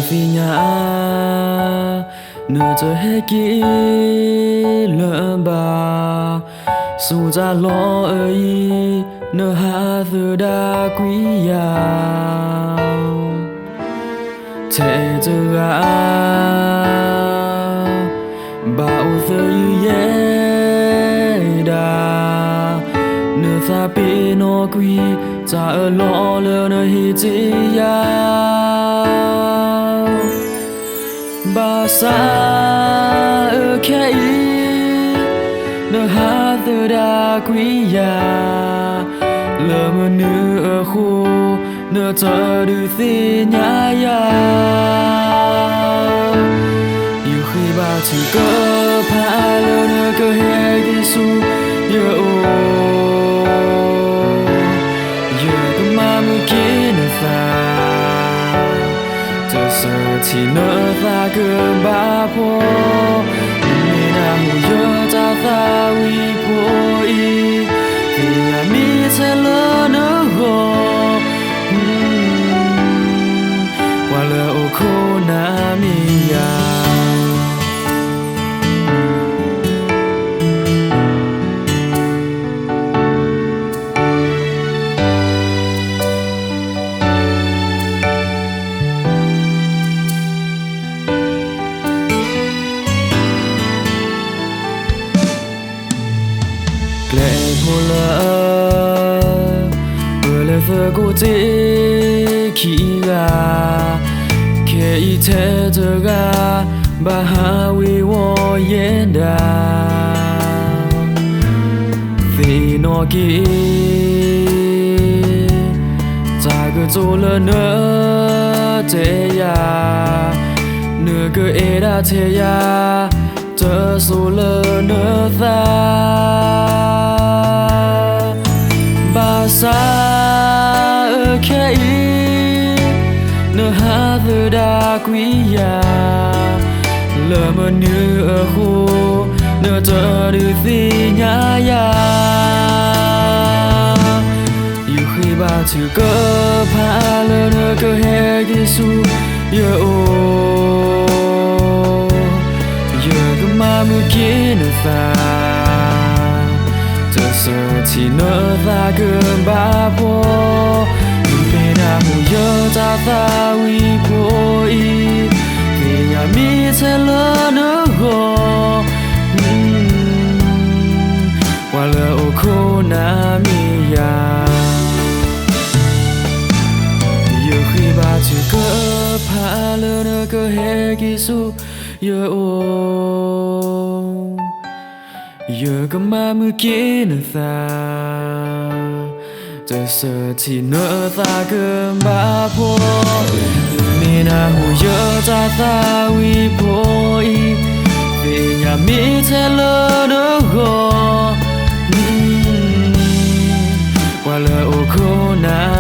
phi nhà nửa giờ hết kỹ lợn bà dù ra lo ơi nửa hạ từ đa quý giàu thế giờ bảo giờ dễ đà nửa xa bị nó quý cha ở lo lỡ nơi hi chi ya bà xa ở khe nửa hạ từ đa quý ya lỡ mà nửa khu nửa chờ đi thi nhá ya yêu khi bà chỉ có phá lỡ nửa cơ hệ đi su yêu chỉ nỡ ta cứ ba po nên là mùi nhớ ta ta uy po y vì nhà mi sẽ lỡ nỡ gò qua lỡ ô khô na mi ya lệ hồ lỡ vừa lệ vừa cố chỉ khi ga kể ý thế giờ ga bà hà vì wo yên đà vì nó kỹ cha cứ chỗ lỡ nữa thế ya nửa cứ ê đã thế ya chờ số lỡ nữa ta bà xa ở khe nửa hạ từ đa quý ya lỡ mà nửa khu nửa chờ đi thi nhá ya yêu khi bà chỉ có phá lỡ nửa cơ hệ kỹ su yêu mà mưa kia nửa pha giờ sợ chỉ nỡ ta cứ ba po bên nào nhớ ta ta uy po y vì nhà mi sẽ lỡ nỡ gò qua lỡ ô khô na mi ya giờ khi bà chỉ có phá lỡ nỡ cơ hệ kỹ su giờ giờ có mà mưa kia nửa ta giờ sợ chỉ nỡ ta cứ ba po nên là hồ giờ ta uy po y về nhà mi sẽ lỡ nỡ gò qua lỡ ô khô na